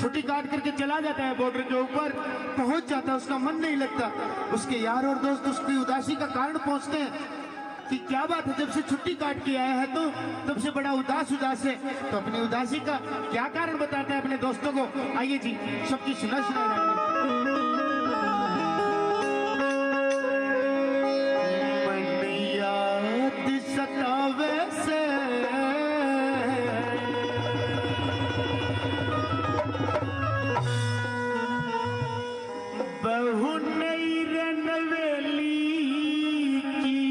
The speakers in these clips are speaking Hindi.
छुट्टी काट करके चला जाता है, बॉर्डर के ऊपर पहुंच जाता है, उसका मन नहीं लगता। उसके यार और दोस्त उसकी उदासी का कारण पूछते हैं कि क्या बात है, जब से छुट्टी काट के आया है तो तब से बड़ा उदास है। तो अपनी उदासी का क्या कारण बताता है अपने दोस्तों को, आइए जी सबकी सुना सतावे से बहु नई रनवेली की,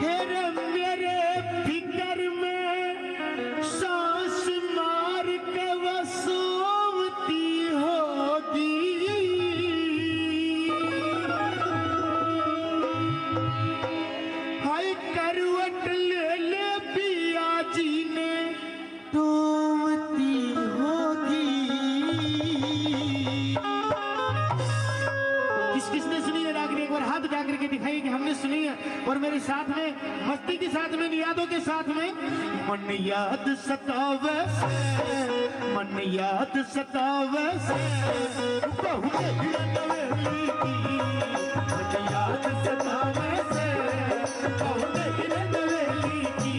हेरे मेरे फिकर में सांस मार के वो सोवती होगी। हाय करवट ले ले पिया जी ने टोमती होगी। किसने सुनी है रागनी, एक बार हाथ उठा करके दिखाइए कि हमने सुनी है। और मेरे साथ में मस्ती के साथ में, यादों के साथ में, मन याद सतावे से, मन याद सतावे से, बहुत नवेली की, मन याद सतावे से, बहुत नवेली की,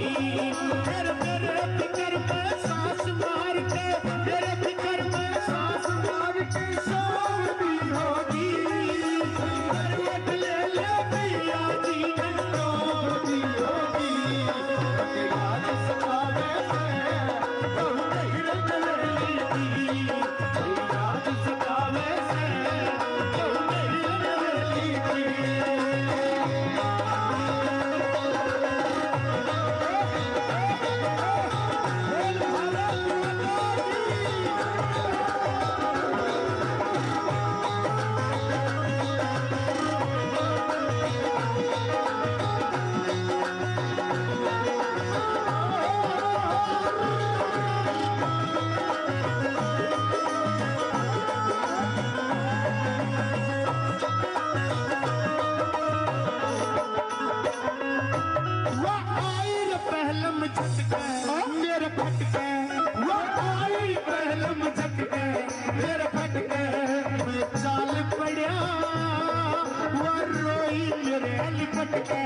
मेरे फिकर में सांस मार के, मेरे फिकर में सांस मार के सोती होगी। करवट ले ले पिया जी ने टोमती होगी। याद सतावे से बहुत नवेली की, याद सतावे से बहुत नवेली की। पहलम झटके मेरे फटके, वो आई पहलम झटके मेरे फटके, मैं चाल पड़ा वो रोई मेरे लिपटके,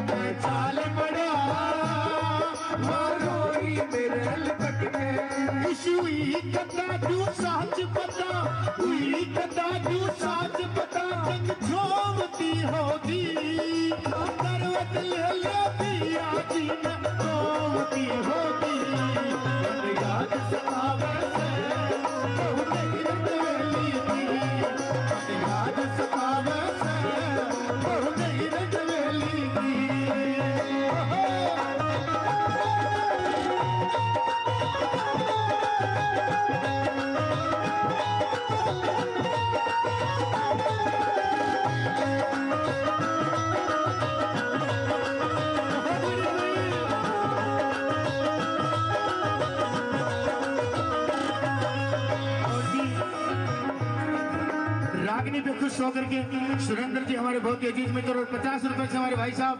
मैं चाल पड़ा वो रोई मेरे लिपटके। हुई कदा तू साच पता, हुई कदा तू साच पता, जग झोमती होगी। करवट ले ले पिया जी ने टोमती होगी। याद सतावे से बहुत नवेली की, याद सतावे से बहुत नवेली की। रागनी पे खुश होकर के सुरेंद्र जी हमारे बहुत ही अजीज मित्र, और 50 रुपए से हमारे भाई साहब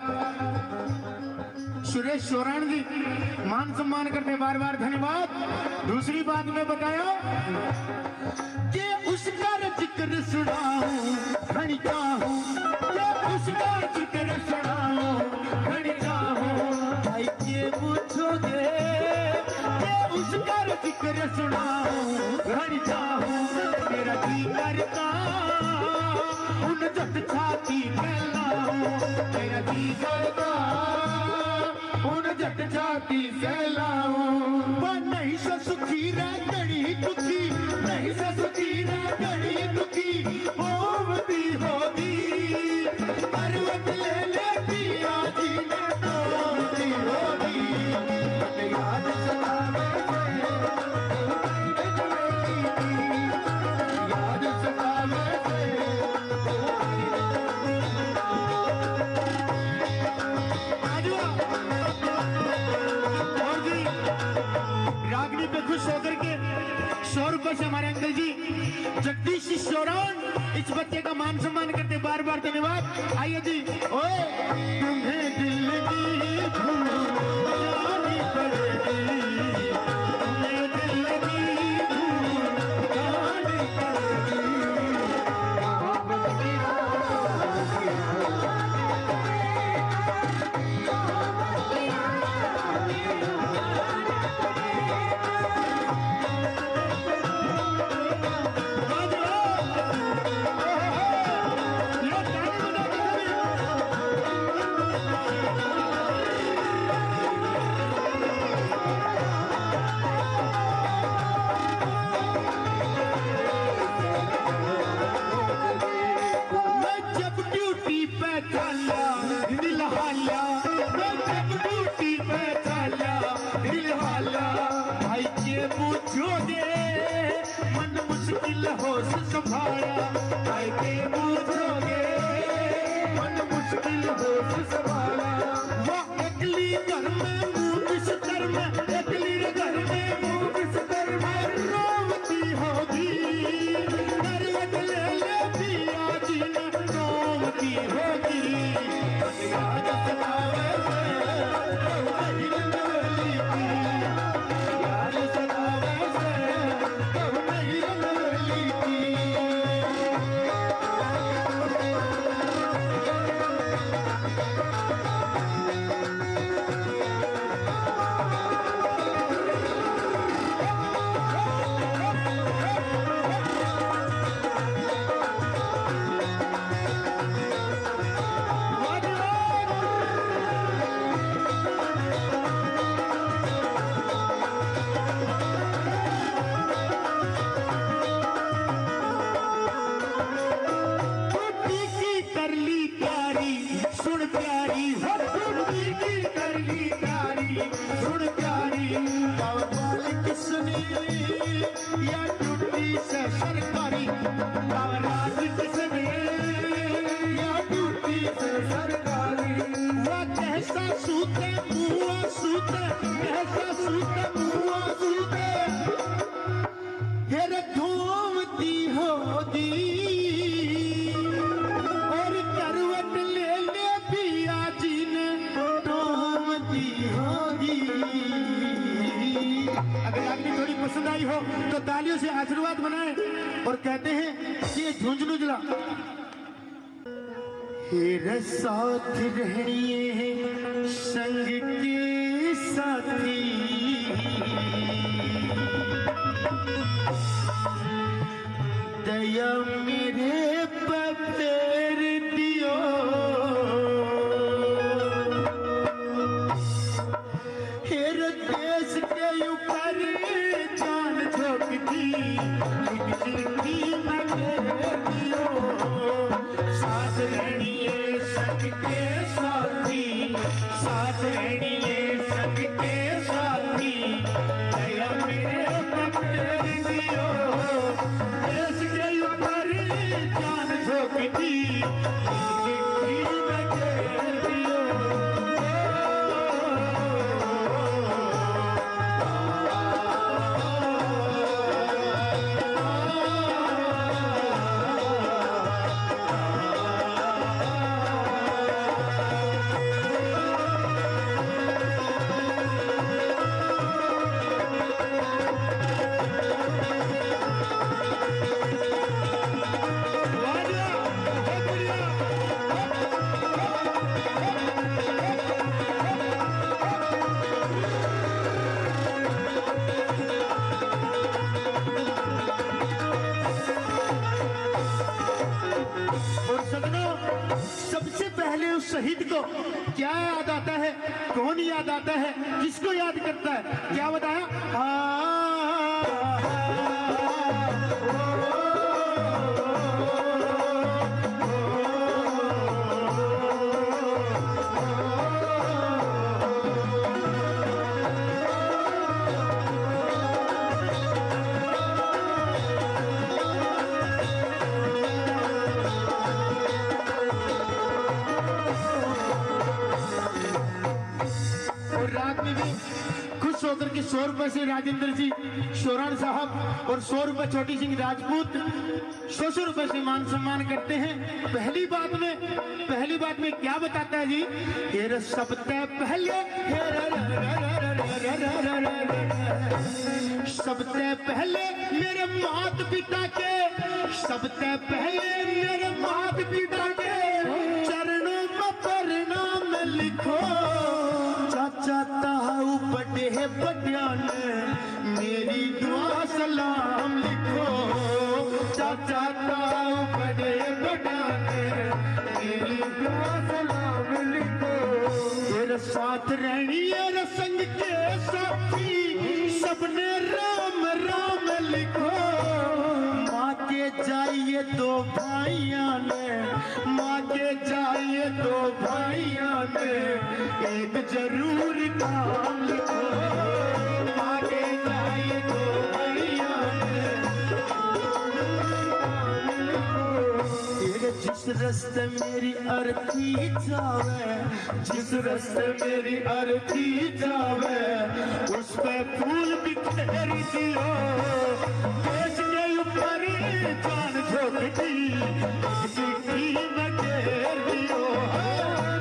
सुरेश चौरान जी मान सम्मान करते बार बार धन्यवाद। दूसरी बात मैं बताया कि उसका जिक्र सुनाऊं घनी चाहूं, उसका जिक्र सुनाऊं घनी चाहूं। भाई के पूछोगे कि उसका जिक्र सुनाऊं घनी चाहूं, मेरा जी करता उन जट छाती फैलाऊं, मेरा जी करता उन जट छाती फैलाऊं। वो नहीं से सुखी रह गड़ी दुखी, नहीं से सुखी रह गड़ी दुखी होती होगी। करवट ले ले पिया जी ने टोमती होगी। याद सतावे से याद सतावे से। और जी रागनी पे खुश होकर के 100 रुपए से हमारे अंकल जी जगदीश चौरान इस बच्चे का मान सम्मान करते बार बार धन्यवाद। आइए जी। ओए तुम्हें दिल की होश संभाला, आए के पूछोगे मन मुश्किल होश संभाला। वह अगली घर में मुंह किस कर में, अगली घर में मुंह किस कर में रोवती होगी, करवट ले ले पिया जी ने रोवती होगी। याद सतावे से कहीं रंगवली की, याद सतावे से कहीं रंगवली की। पसंद आई हो तो तालियों से आशीर्वाद बनाएं और कहते हैं कि ये झुंझुनुझला हेरा साथ रहनिए संग के साथी, दया मेरे पर फेर दियो, हेर देश के ऊपर जान झोंकती जिंदगी में दियो, साथ रहनिए संग के साथी, साथ रहनिए संग के साथी, दया मेरे पर फेर दियो, देश के ऊपर जान झोंकती जिंदगी में दियो। सबसे पहले उस शहीद को क्या याद आता है, कौन याद आता है, किसको याद करता है, क्या बताया? रात में भी खुश होकर के 100 रुपए से राजेंद्र जी शोरान साहब और 100 रुपए छोटी सिंह राजपूत 100 रुपए से मान सम्मान करते हैं। पहली बात में क्या बताता है जी, हेर सबसे पहले सबसे पहले मेरे माता पिता के, सबसे पहले मेरे माता पिता के चरणों में प्रणाम लिखो, चाहता हूँ बड़े बड़ियान मेरी दुआ सलाम लिखो, चाहता हूँ बड़े बड़ियान मेरी दुआ सलाम लिखो, तेरे साथ रहनिए संग के साथी सबने राम राम लिखो, माँ के जाइए दो भाइयों ने, माँ के जाइए दो भाइयों ने एक जरूर काम लिखो, माँ के जाइए दो भाइयों ने रस्ते मेरी अर्थी जावे, जिस रस्ते मेरी अर्थी जावे, उस पे फूल बिखेर दियो, देश के ऊपर जान झोंक दी, चिट्ठी में घेर दियो,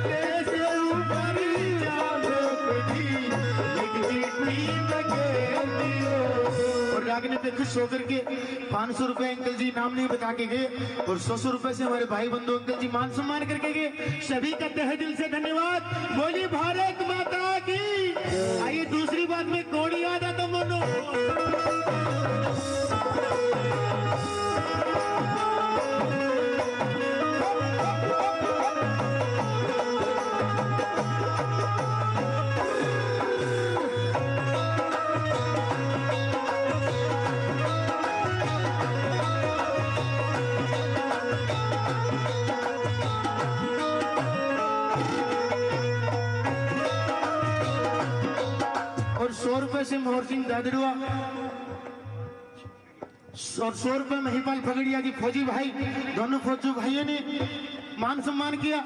देश के ऊपर जान झोंक दी, चिट्ठी में घेर दियो। और रागिनी पे खुश होकर के 500 रुपए अंकल जी नाम नहीं बता के गए, और 100 रुपए से हमारे भाई बंधु अंकल जी मान सम्मान करके गए। सभी का तहे दिल से धन्यवाद। बोली भारत माता की। आइए दूसरी बात में कौन याद आता मनो। और 100 रुपए से मोहर सिंह दादरुआ, और 100 रुपए महिपाल फगड़िया जी फौजी भाई, दोनों फौजी भाइयों ने मान सम्मान किया।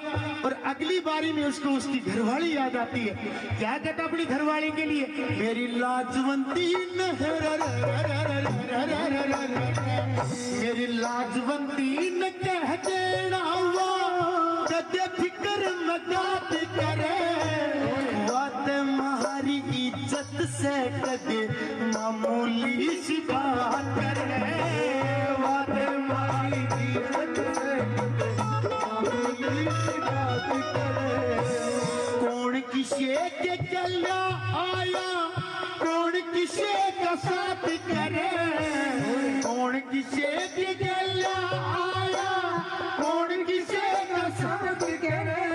और अगली बारी में उसको उसकी घरवाली याद आती है। क्या कहता अपनी घरवाली के लिए, मेरी लाजवंती मेरी लाजवंती न कह देना कदे फिक्र मजाक करे, बात हमारी इज्जत से कदे मामूली सी बात करे, बात हमारी इज्जत से मामूली सी बात करे। कौन किसे के चला आया, कौन किसे का साथ करे, कौन किसे के चला आया, कौन किसे का साथ करे।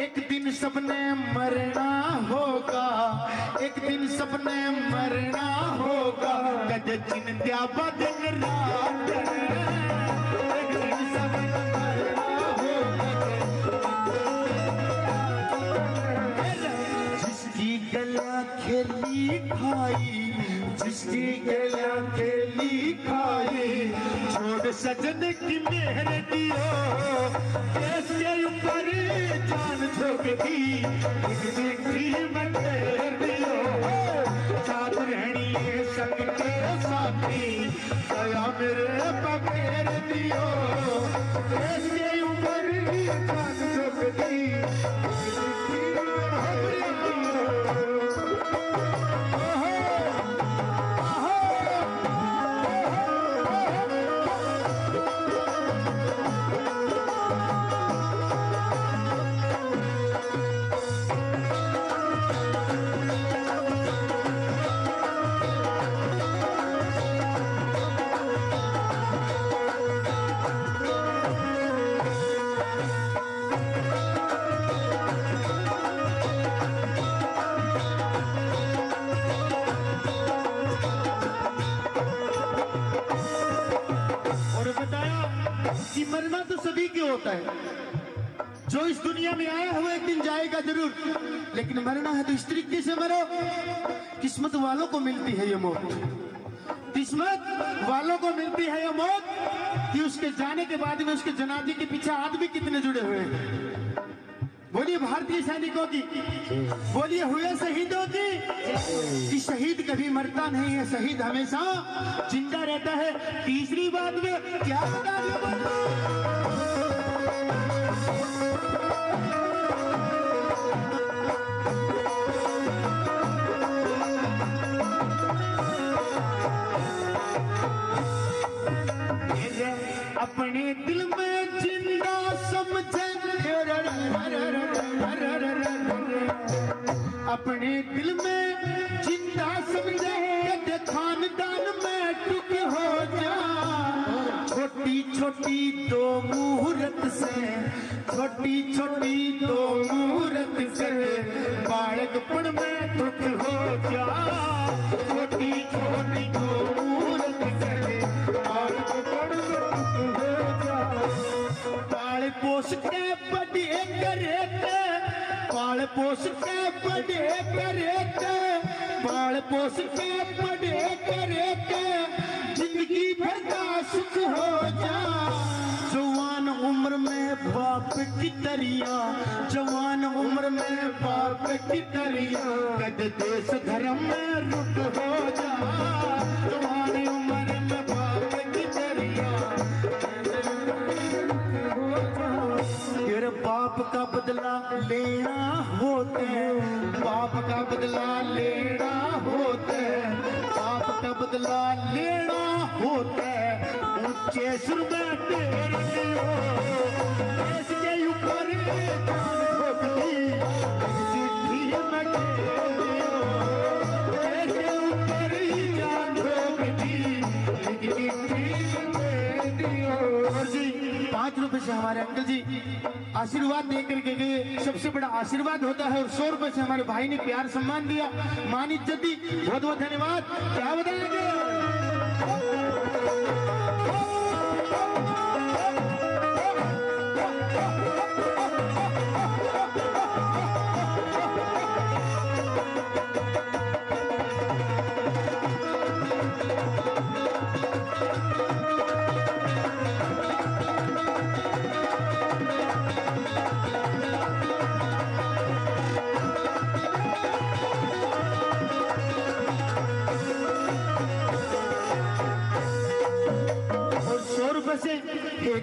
एक दिन सबने मरना होगा, एक दिन सबने मरना होगा, कद चिंता बदन रात, एक दिन सबने मरना होगा। जिसकी गला खेली खाई, जिसकी गला खेली खाई, छोड़ सजन की मेहर दियो, देश के ऊपर जान झोंक दी, एक चिट्ठी में घेर दियो, साथ रहनी है संग के साथी, दया मेरे पखेर दियो, देश के ऊपर जान झोंक दी, चिट्ठी में घेर दियो। कि मरना तो सभी के होता है, जो इस दुनिया में आया हुआ एक दिन जाएगा जरूर, लेकिन मरना है तो इस तरीके से मरो। किस्मत वालों को मिलती है ये मौत, किस्मत वालों को मिलती है ये मौत, कि उसके जाने के बाद में उसके जनाजे के पीछे आदमी कितने जुड़े हुए हैं। बोलिए भारतीय सैनिकों की, बोलिए हुए शहीदों की। कि शहीद कभी मरता नहीं है, शहीद हमेशा जिंदा रहता है। तीसरी बात में क्या बता अपने दिल में जिंदा समझे, अपने दिल में जिंदा समझे, कि खानदान में टुक हो जा। छोटी छोटी दो मुहूर्त से, छोटी छोटी दो मुहूर्त से, बालकपन में दुख हो जा। छोटी छोटी दो मुहूर्त से, बालकपन में दुख हो जा। पाल पोस के बड़े करे, पाल पोस के बड़े करे, पाल पोस के बड़े करे, जिंदगी भर का सुख हो जा। जवान उम्र उम्र में बाप की तरिया, जवान उम्र में बाप की तरिया, कद देश धर्म में रुक हो जा। जवान उम्र में बाप की तरिया, तेरे बाप का बदला लेना होते, बाप का बदला लेना होते, बाप का बदला लेना होते। ऊंचे सुर में तेरे देश के ऊपर चिट्ठी में देश के ऊपर जान और जी 5 रुपए से हमारे अंकल जी आशीर्वाद दे करके गए। सबसे बड़ा आशीर्वाद होता है। और 100 रुपए से हमारे भाई ने प्यार सम्मान दिया, मान इज्जत दी। बहुत बहुत धन्यवाद। क्या बताएंगे?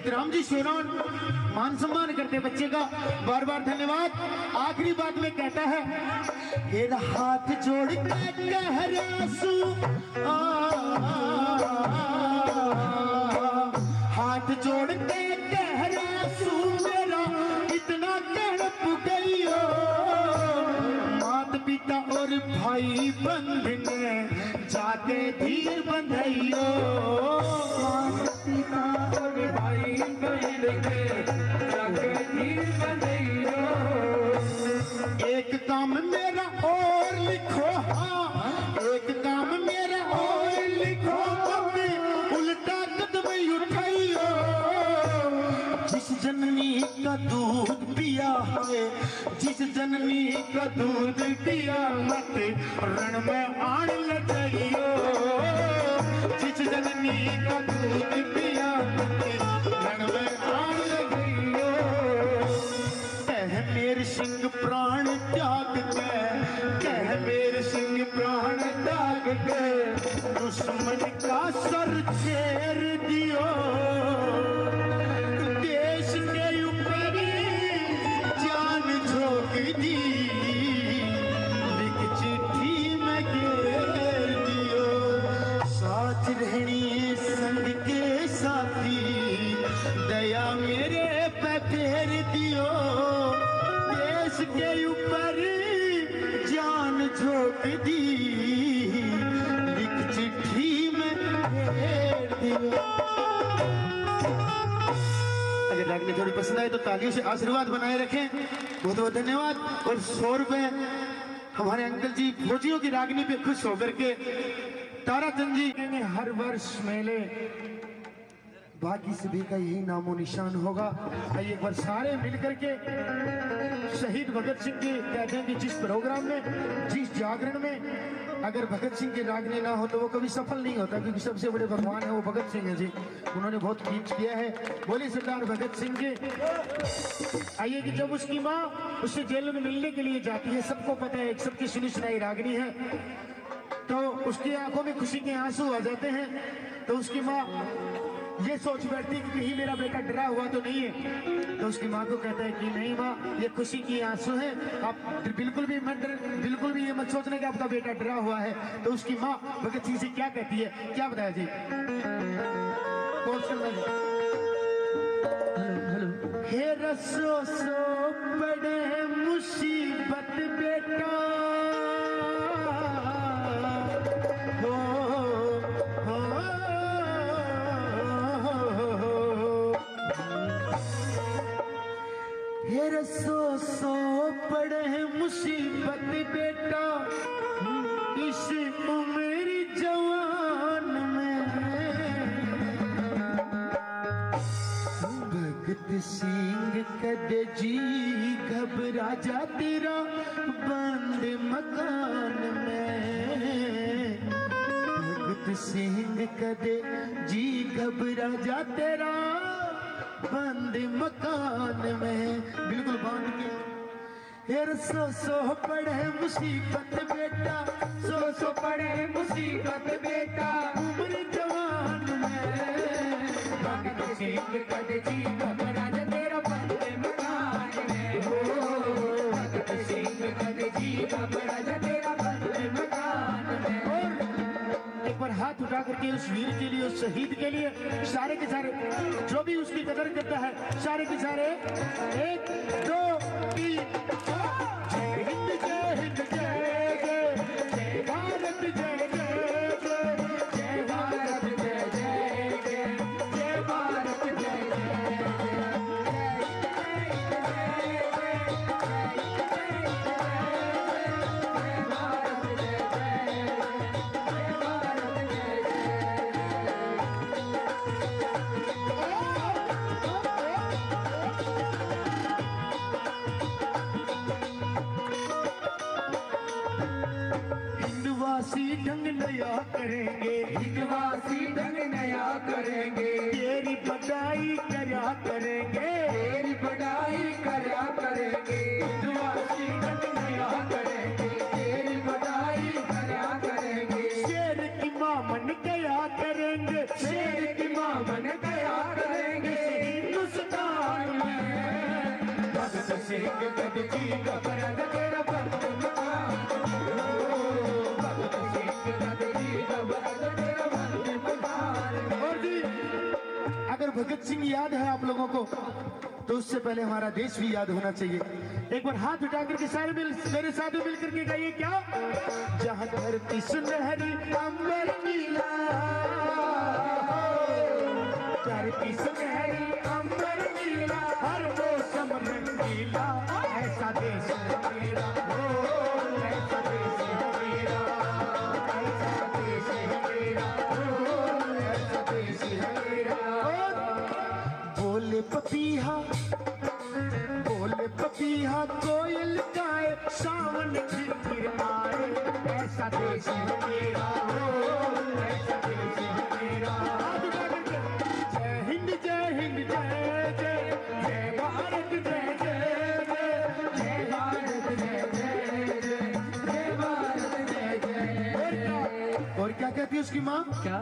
राम जी सोनौन मान सम्मान करते बच्चे का बार बार धन्यवाद। आखिरी बात में कहता है, मेरा हाथ जोड़ के कह रासू, हाथ जोड़ के कह रासू, मेरा इतना तड़प गई हो। माता पिता और भाई बंध ने जाते धीर बंधइयो, माता पिता और भाई बंध के जाते धीर बंधइयो। एक काम मेरा और लिखो, हाँ एक काम मेरा और लिखो, उल्टा कदम उठाइयो। जिस जननी का दूध पिया है, जिस जननी का दूध पिया मत रण में आड़ लटाइयो। जिस जननी का दूध पिया मत रण में आड़ लगाइयो। कह मेरे सिंह प्राण त्याग के, कह मेरे सिंह प्राण त्याग के, दुश्मन का सर चेर दियो। देश के ऊपर जान झोंक दी, लिख चिट्ठी में घेर दियो। साथ रहनी संग के साथी, दया मेरे पे फेर दियो। देश के ऊपर जान झोंक दी, लिख चिट्ठी में घेर दियो। अगर रागनी थोड़ी पसंद आए तो तालियों से आशीर्वाद बनाए रखें। बहुत बहुत धन्यवाद। और 100 रुपए हमारे अंकल जी फौजियों की रागनी पे खुश होकर के ताराचंद जी कहेंगे, हर वर्ष मेले बाकी सभी का यही नामो निशान होगा। आइए एक बार सारे मिलकर के शहीद भगत सिंह के कहते हैं कि जिस प्रोग्राम में, जिस जागरण में अगर भगत सिंह की रागनी ना हो तो वो कभी सफल नहीं होता, क्योंकि सबसे बड़े भगवान है वो भगत सिंह है जी। उन्होंने बहुत कीच किया है। बोले सरदार भगत सिंह जी। आइए कि जब उसकी माँ उससे जेल में मिलने के लिए जाती है, सबको पता है सबकी सुनी सुनाई रागनी है, तो उसकी आंखों में खुशी के आंसू आ जाते हैं। तो उसकी माँ ये सोच बैठती कि कहीं मेरा बेटा डरा हुआ तो नहीं है। तो उसकी माँ को कहता है कि नहीं माँ, ये खुशी की आंसू है, आप बिल्कुल भी ये मत सोचना कि आपका बेटा डरा हुआ है। तो उसकी माँ भगत सिंह से क्या कहती है, क्या बताया जी? हे रसो सो बड़े मुसीबत बेटा, सो पड़े मुसीबत बेटा, इस उम्र जवान में। भगत सिंह कदे जी घबरा जा तेरा बंद मकान में। भगत सिंह कदे जी घबरा जा तेरा बंद मकान में, बिल्कुल बांध के। फिर सो पड़े मुसीबत बेटा, सो पड़े मुसीबत बेटा, उम्र जवान में। भगत सिंह कद जी घबरा जा तेरा बंद मकान में, हो भगत सिंह कद जी घबरा जा तेरा बंद मकान में। और एक बार हाथ उठा करके उस वीर के लिए, उस शहीद के लिए, सारे के सारे जो भी उसकी कदर करता है, सारे के सारे 1 2 3 जय हिंद जय हिंद जय जय, जय भारत जय जय जय, जय भारत जय जय जय, जय भारत जय जय ढंग नया करेंगे, हिंदवासी ढंग नया करेंगे, तेरी बड़ाई करया करेंगे, तेरी बड़ाई करया करेंगे, हिंदवासी ढंग नया करेंगे, तेरी बड़ाई करया करेंगे। शेर की मामन गया करेंगे, शेर की मामन गया करेंगे, हिंदुस्तान में। भगत सिंह कद जी घबरा जा तेरा बंद मकान, अगर भगत सिंह याद है आप लोगों को, तो उससे पहले हमारा देश भी याद होना चाहिए। एक बार हाथ उठा करके सारे मेरे साथ मिल करके गाइए क्या? जहां धरती सुनहरी अंबर नीला, धरती सुनहरी अंबर नीला, हर मौसम रंगीला, ऐसा देश है मेरा, ऐसा देश है मेरा, ऐसा देश है मेरा, ऐसा देश है मेरा। बोले पपीहा कोयल गाए, सावन फिर आए, ऐसा देश है मेरा, ऐसा देश है मेरा। जय हिंद जय हिंद जय जय, जय भारत जय जय जय, जय भारत जय जय जय, जय भारत जय जय। और क्या कहती है उसकी माँ? क्या?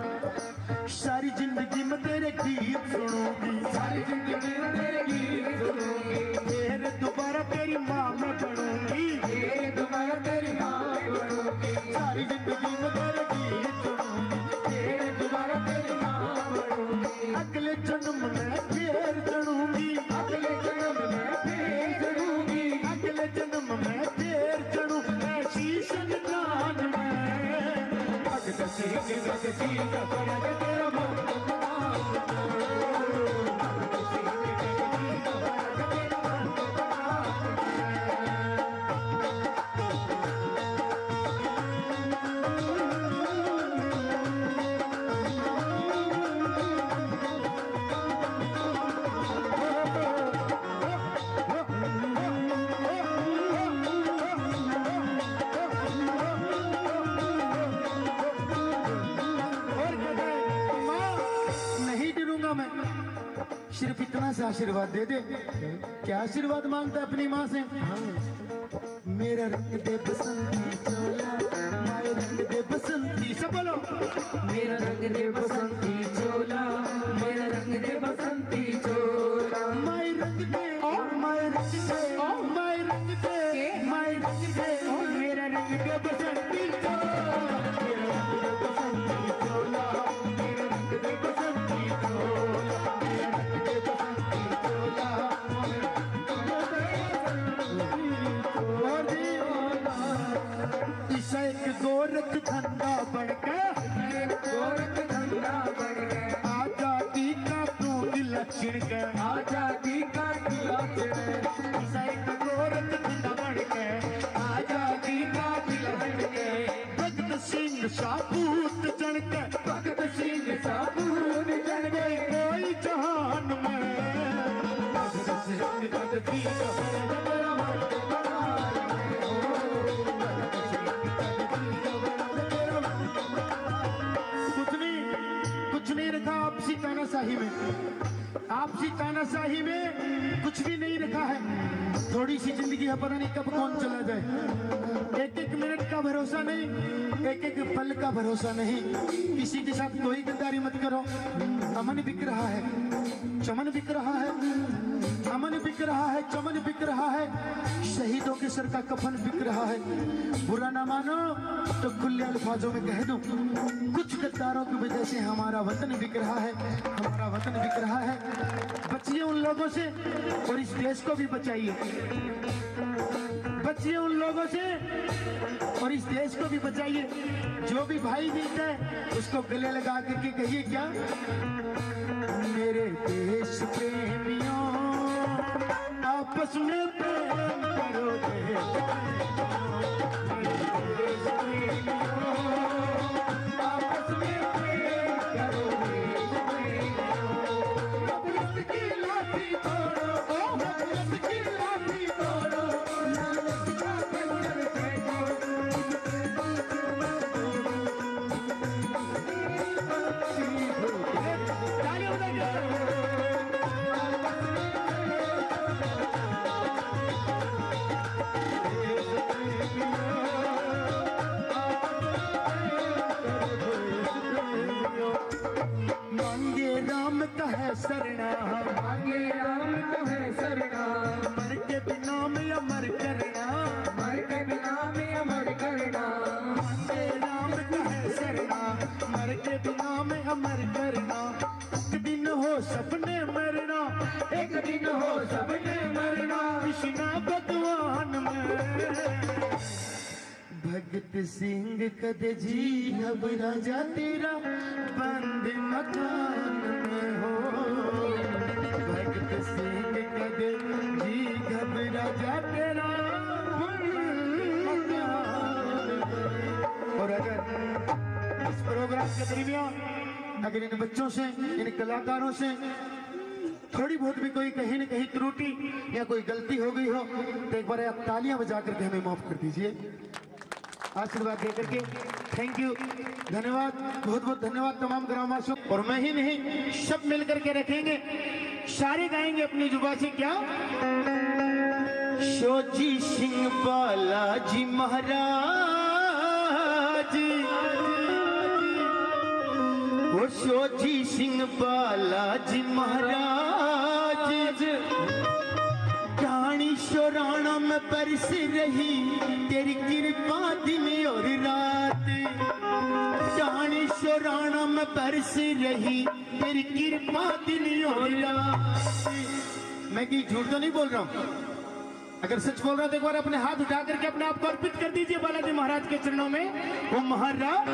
सारी जिंदगी में तेरे गीत सुनूंगी, सारी जिंदगी में तेरे गीत सुनूंगी, फिर दोबारा तेरी माँ में बनूंगी, फिर दोबारा तेरी माँ में बनूंगी, सारी जिंदगी में तेरे गीत सुनूंगी, फिर दोबारा तेरी माँ में बनूंगी, अगले जन्म में फिर चढ़ूंगी, अगले जन्म में फिर चढ़ूंगी, अगले जन्म में फिर चढ़ूं ऐसी संतान में। भगत सिंह घबरा जा तेरा बंद सिर्फ इतना सा आशीर्वाद दे दे। क्या आशीर्वाद मांगता है अपनी माँ से? मेरा रंग दे बसंती चोला, माए रंग दे बसंती, सब बोलो। मेरा रंग दे बसंती चोला, मेरा रंग दे बसंती चोला, माए रंग दे, माए रंग दे, माए रंग दे, माए रंग दे, मेरा रंग दे बसंती चोला, मेरा रंग दे बसंती चोला, मेरा रंग दे बसंती चोला, गोरख धंधा बढ़ गया, गोरख धंधा बढ़ गया, आजादी का तू दिल छिड़ गया, आजादी का दिल छिड़ गया, गोरख धंधा बढ़ गया, आजादी का दिल हट गया। भगत सिंह साबूत चढ़ के, भगत सिंह साबूत चढ़ गए कोई जहान में। भगत सिंह भगत आपसी तानाशाही में। आप आपसी तानाशाही में कुछ भी नहीं रखा है। थोड़ी सी जिंदगी है, पता नहीं कब कौन चला जाए। एक एक मिनट का भरोसा नहीं, एक एक पल का भरोसा नहीं। किसी के साथ कोई गद्दारी मत करो। अमन बिक रहा है, चमन बिक रहा है, अमन बिक रहा है, चमन बिक रहा है। शहीदों के सर का कफन बिक रहा है। बुरा ना मानो तो खुले अल्फाजों में कह दूं, कुछ गद्दारों की वजह से हमारा वतन बिक रहा है, हमारा वतन बिक रहा है। बचिए उन लोगों से और इस देश को भी बचाइए। बचिए उन लोगों से और इस देश को भी बचाइए। जो भी भाई मिलता है उसको गले लगा करके कहिए क्या, मेरे देश प्रेमियों आपस में प्रेम करो, देश प्रेमियों आपस में प्रेम करो, नफरत की लाठी तोड़ो, नफरत की लाठी तोड़ो, लालच का खंजर फेंको, तालियां बजाइए। मांगे राम का है सरना, मांगे राम का है सरना, मर के बिना में अमर करना, मर के बिना में अमर करना। मांगे राम का है सरना, मर के बिना में अमर करना। एक दिन हो सबने मरना, एक दिन हो सबने मरना, कृष्णा भगवान में। भगत सिंह कद जी अब राजा तेरा बंद मकान में हो। भगत सिंह कद जी अब राजा तेरा बंद मकान में। और अगर इस प्रोग्राम के दरमियान अगर इन बच्चों से, इन कलाकारों से थोड़ी बहुत भी कोई कहीं न कहीं त्रुटि या कोई गलती हो गई हो तो एक बार आप तालियां बजा करके हमें माफ कर दीजिए, आशीर्वाद देकर के। थैंक यू, धन्यवाद, बहुत बहुत धन्यवाद तमाम ग्रामवासियों। और मैं ही नहीं, सब मिलकर के रखेंगे, सारे गाएंगे अपनी जुबान से क्या, शोजी सिंह बालाजी महाराज, वो शोजी सिंह बालाजी महाराज। कहानी शोराना में बरस रही तेरी कृपा दिन और रात, कहानी शोराना में बरस रही तेरी कृपा दिन और रात। मैं की झूठ तो नहीं बोल रहा हूँ, अगर सच बोल रहा हूं तो एक बार अपने हाथ उठा करके अपने आप को अर्पित कर दीजिए बालाजी महाराज के चरणों में। वो महाराज,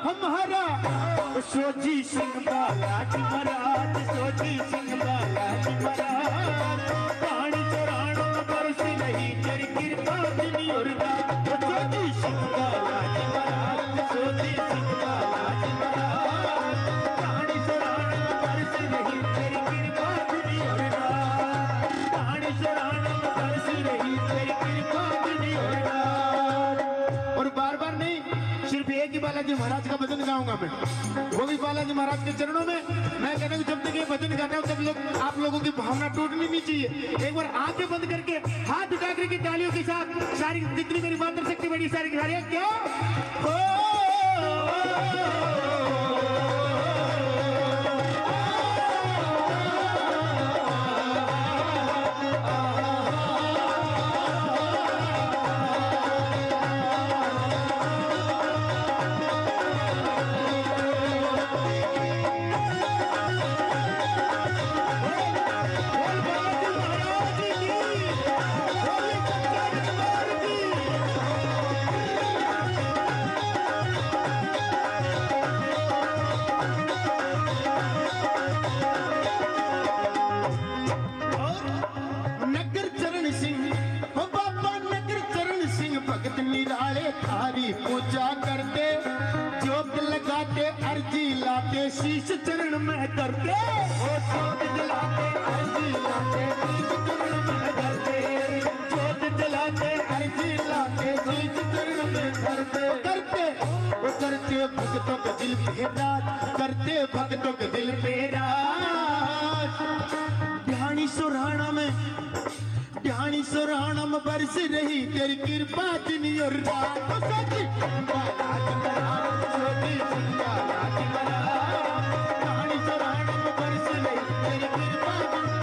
हम महाराज शोजी सिंह बालाजी महाराज, शोजी सिंह बालाजी महाराज। कहानी चौरानों में बरस रही तेरी कृपा दिन और रात, शोजी सिंह बालाजी महाराज, शोजी सिंह बालाजी महाराज। कहानी चौरानों में बरस रही तेरी कृपा दिन और रात, कहानी चौरानों में बरस रही तेरी कृपा दिन और रात। और बार बार नहीं, सिर्फ एक ही बालाजी महाराज का भजन गाऊंगा मैं, वो भी बालाजी महाराज के चरणों में। मैं कहता हूँ जब तक ये भजन गाता हूँ तब लोग, आप लोगों की भावना टूटनी नहीं चाहिए। एक बार आंखें बंद करके हाथ उठा करके तालियों के साथ सारी जितनी मेरी मातृ शक्ति बड़ी सारी सारियां क्या थारी पूजा करते, जोत लगाते, अर्जी लाते, शीश चरण में करते। ओ जोत जलाते, अर्जी लाते, शीश चरण में करते। जोत जलाते, अर्जी लाते, शीश चरण में करते। वो करते भक्तों के दिल पे राज, करते भक्तों के दिल पे राज। ध्यानी सुराणम बरस रही तेरी कृपा दिन और रात सच्ची ध्यानी सुराणम बरस रही तेरी कृपा दिन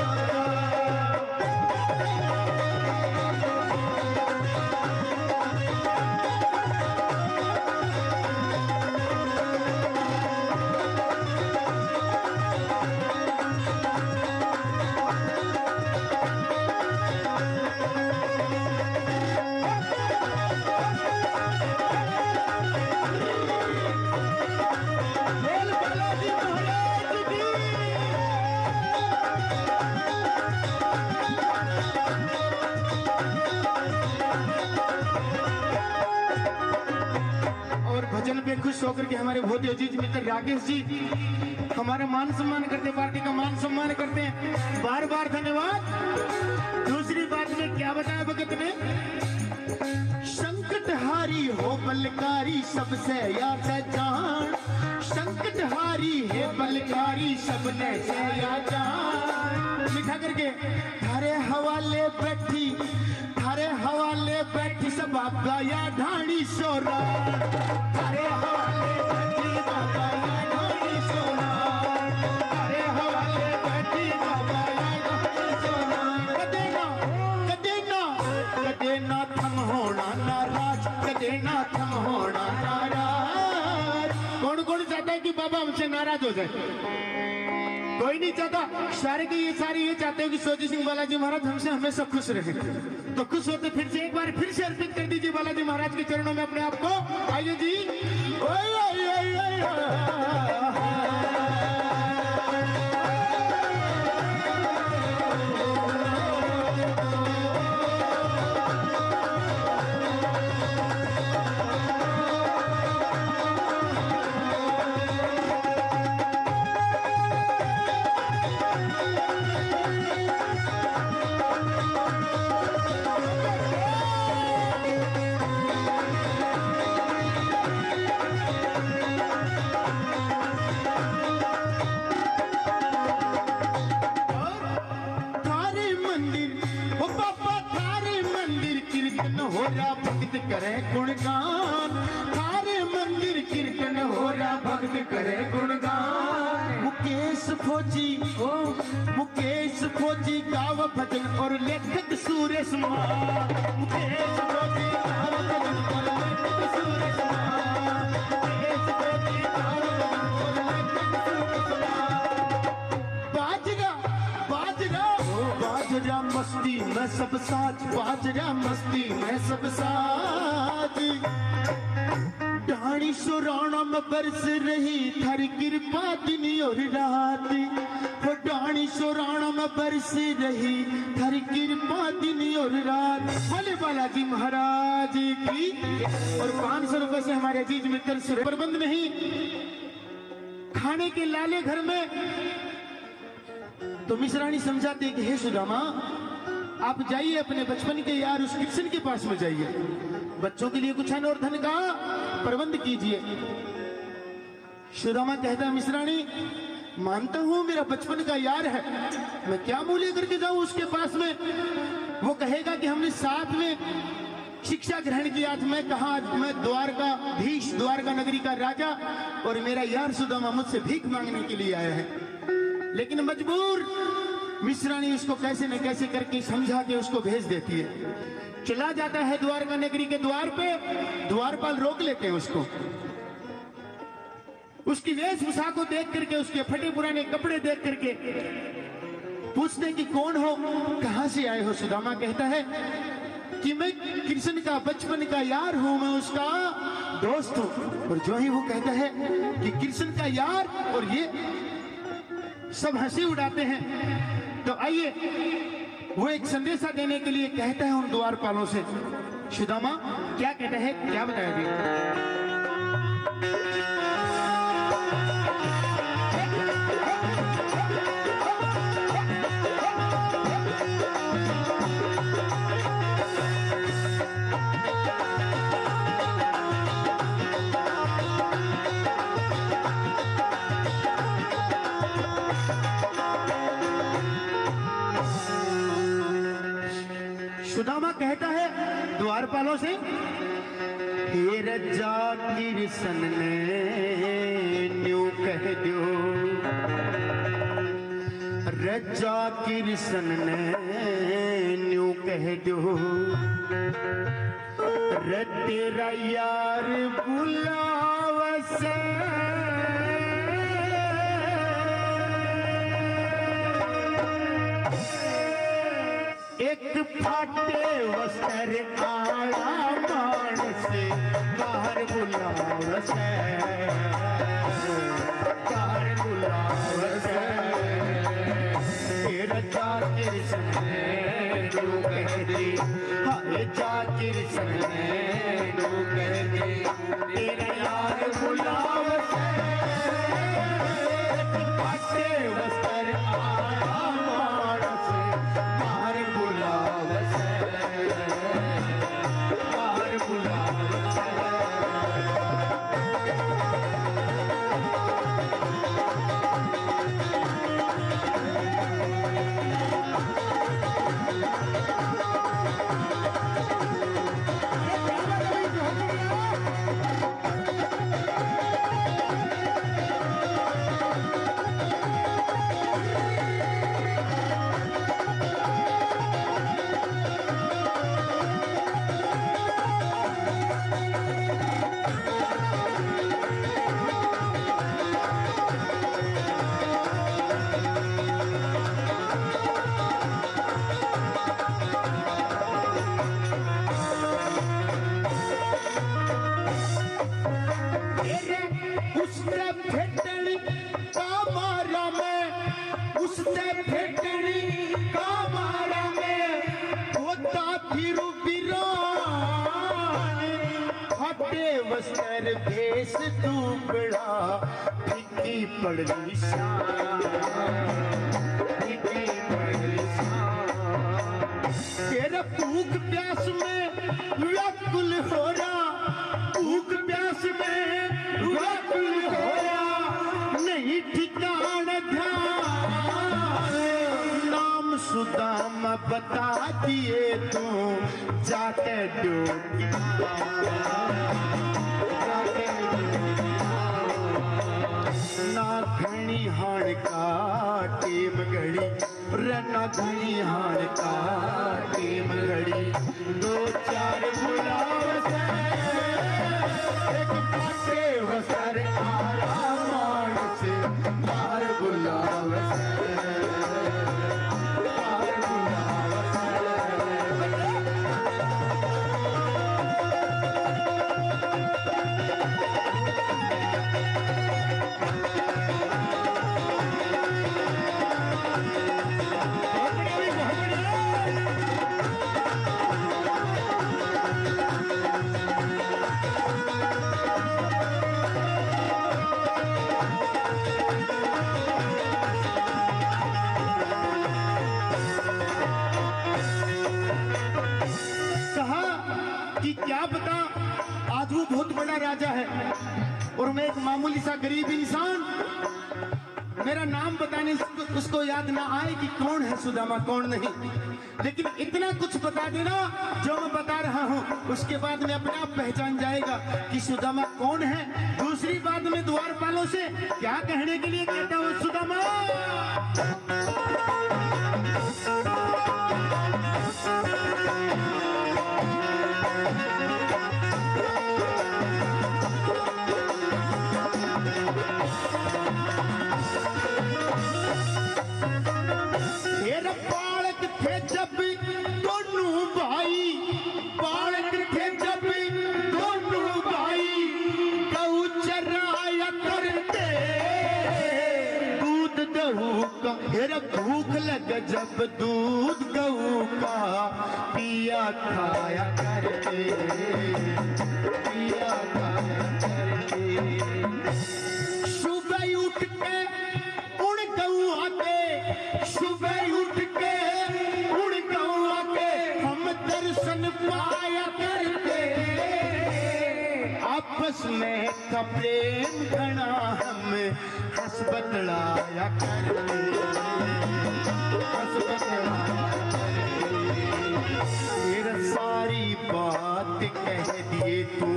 और भजन पे खुश होकर के हमारे बहुत अजीज मित्र राकेश जी हमारा मान सम्मान करते, पार्टी का मान सम्मान करते हैं, बार बार धन्यवाद। दूसरी बात में क्या बताया भगत ने, संकट हारी हो बलकारी सबसे या जान, संकट हारी है बलकारी सबने से या जान। मिठा करके थारे हवाले बैठी सब बाबा या ढाणी सोरा, थारे हवाले बैठी बाबा या ढाणी सोरा, थारे हवाले बैठी बाबा या ढाणी सोरा। कदे ना थम होना नाराज, कदे ना थम होना नाराज। कौन कौन चाहता है कि बाबा हमसे नाराज हो जाए? कोई नहीं चाहता। सारे के ये चाहते हो कि सोजी सिंह बालाजी महाराज हमसे हमेशा खुश रहे। तो खुश होते फिर से एक बार फिर से अर्पित कर दीजिए बालाजी महाराज के चरणों में अपने आप को। आइए जी। भक्त करे गुणगान, थारे मंदिर कीर्तन हो रहा भक्त करे गुणगान। मुकेश फौजी गाव भजन और लेखक सुरेश मान, मुकेश फौजी गाव भजन और लेखक सुरेश मान, मुकेश फौजी गाव भजन और लेखक सुरेश मान। बाजरा मस्ती में सब साज, बाजरा मस्ती में सब साज। ढाणी सुराणा में बरस रही थारी कृपा दिन और रात, वो ढाणी सुराणा में बरस रही थारी कृपा दिन और रात। बोले बालाजी महाराज की। और 500 रुपए से हमारे अजीज मित्र से प्रबंध नहीं, खाने के लाले घर में तो मिश्राणी समझाते कि हे सुदामा आप जाइए अपने बचपन के यार उस कृष्ण के पास में जाइए, बच्चों के लिए कुछ अन्न और धन का प्रबंध कीजिए। सुदामा कहता मिश्राणी मानता हूं मेरा बचपन का यार है, मैं क्या मुंह लेकर के जाऊं उसके पास में? वो कहेगा कि हमने साथ में शिक्षा ग्रहण किया, मैं कहा मैं द्वारकाधीश, द्वारका नगरी का राजा और मेरा यार सुदामा मुझसे भीख मांगने के लिए आया है। लेकिन मजबूर मिश्राणी उसको कैसे न कैसे करके समझा के उसको भेज देती है। चला जाता है द्वारका नगरी के द्वार पे, द्वारपाल रोक लेते हैं उसको। उसकी वेशभूषा को देख करके, उसके फटे पुराने कपड़े देख करके पूछते कि कौन हो, कहां से आए हो? सुदामा कहता है कि मैं कृष्ण का बचपन का यार हूं, मैं उसका दोस्त हूं। और जो ही वो कहता है कि कृष्ण का यार, और ये सब हंसी उड़ाते हैं। तो आइए वो एक संदेशा देने के लिए कहता है उन द्वारपालों से। सुदामा क्या कहता है, क्या बताएंगे? कहता है द्वारपालों से, हे रजा किरसन ने न्यू कह दो, रजा किरसन ने न्यू कह दो, रे तेरा यार बुलावस, एक फाटे वस्त्र आया मानस बाहर बुलावस, बाहर बुलावस, तेरा जाकिर सने न्यू कह दे, हाय जाकिर सने न्यू कह दे, तेरा यार बुलावस, एक फाटे वस्त्र आया मानस बाहर बुलावस, बाहर बुलावस। वस्त्र भेष तू बड़ा फीकी पड़ली शान, फीकी पड़ली शान, तेरा भूख प्यास में व्याकुल हो रहा, भूख प्यास में व्याकुल हो रहा, नहीं ठिकाना ध्यान, नाम सुदामा बता दिए तू जाके डोगी, ना घनी हाण का टेम घड़ी, रना घनी हाण का टेम घड़ी, दो चार बुलावस, एक फाटे वस्त्र आया मानस बाहर बुलावस, बाहर बुलावस। क्या पता आज वो बहुत बड़ा राजा है और मैं एक मामूली सा गरीब इंसान, मेरा नाम बताने से उसको याद ना आए कि कौन है सुदामा कौन नहीं, लेकिन इतना कुछ बता देना जो मैं बता रहा हूँ, उसके बाद में अपने आप पहचान जाएगा कि सुदामा कौन है। दूसरी बात में द्वारपालों से क्या कहने के लिए कहता हूँ, सुदामा भूख लग जब दूध गऊ का पिया खाया करके, पिया खाया करके, सुबह उठ के उड़ गऊ आके, सुबह उठ के उड़ गऊ आके, हम दर्शन पाया करके, आपस में का प्रेम घना हम हंस बतलाया करके, हंस बतलाया करके। तेरा सारी बात कह दिए तू,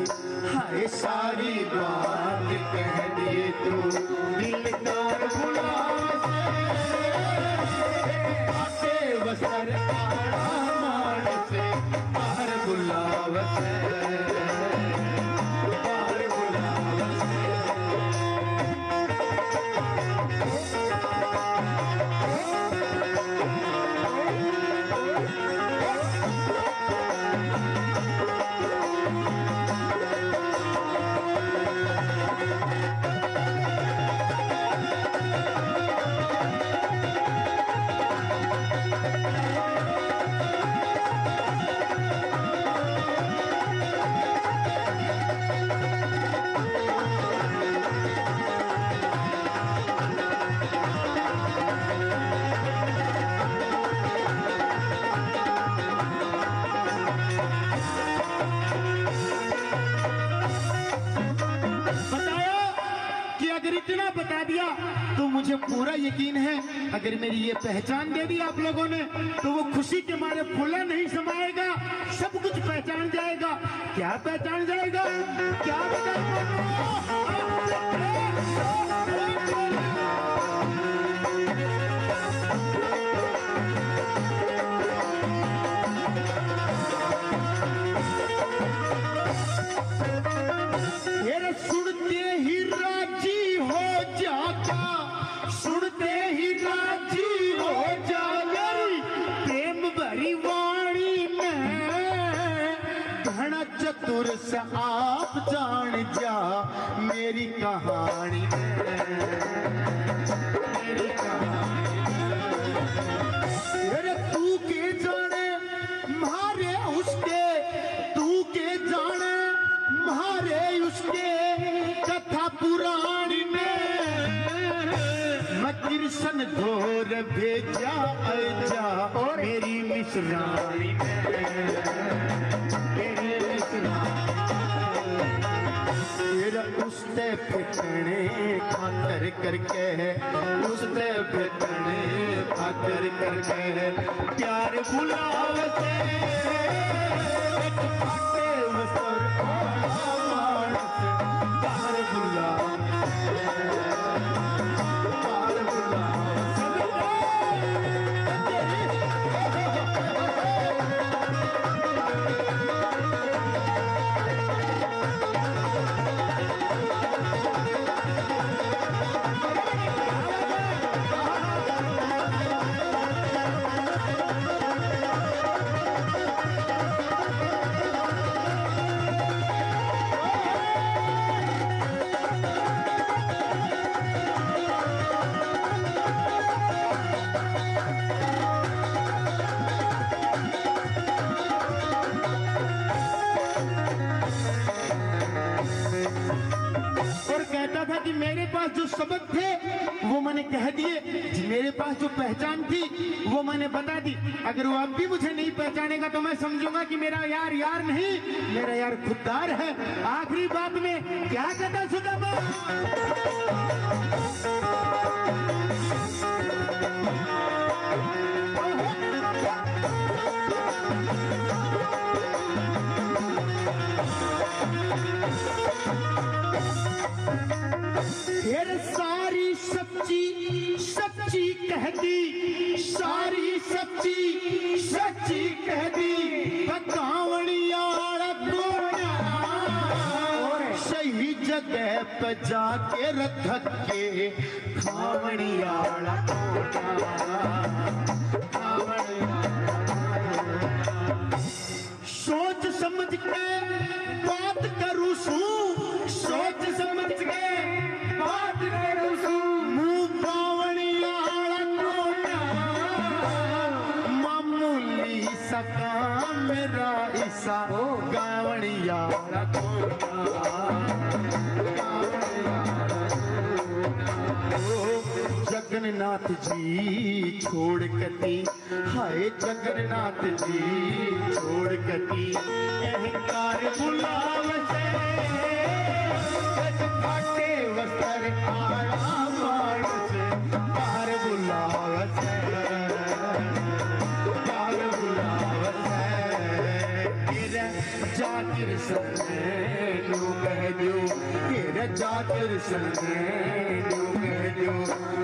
हाय सारी बात कह दिए तू, दिलदार बुलावे आते वसर आड़ा मान से बाहर बुलावे बाहर बुलावे। इतना बता दिया तो मुझे पूरा यकीन है, अगर मेरी ये पहचान दे दी आप लोगों ने तो वो खुशी के मारे फूला नहीं समाएगा, सब कुछ पहचान जाएगा। क्या पहचान जाएगा? क्या सुनते ही राजी हो जाता, सुनते ही राजी हो जाता, प्रेम भरी वाणी में घना चतुर सा आप जान जा मेरी कहानी में, मेरी कहानी में। तू के जाने मारे उसके, तू के जाने मारे उसके कथा पुरानी में, मैं कृष्ण घोर भेजा जा मेरी मिश्रानी में, मेरी मिश्रानी। तेरा उसते फिटने खातर करके, उसते फिटने खातर करके प्यार बुलावते कि मेरे पास जो शब्द थे वो मैंने कह दिए, मेरे पास जो पहचान थी वो मैंने बता दी। अगर वो अब भी मुझे नहीं पहचानेगा तो मैं समझूंगा कि मेरा यार यार नहीं, मेरा यार खुददार है। आखिरी बात में क्या कहता सुदामा? फिर सारी सच्ची सच्ची कह दी, सारी सच्ची सच्ची कह दी, कांवड़ियाड़ा गोरा सही जगह पे जाके रख के, कांवड़ियाड़ा सोच समझ के बात करूं सू, सोच समझ के बात करूं सू, मुंह कांवड़ियाड़ा कोना मामूली सा काम मेरा ईसा, कांवड़ियाड़ा जगन्नाथ जी छोड़ कती, हाय जगन्नाथ जी छोड़ कती, अहंकार बुलावते फाटे वस्त्र आड़ा मानस बाहर बुलावते, बाहर बुलावते। तेरा चादर सलमान जो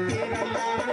तेरा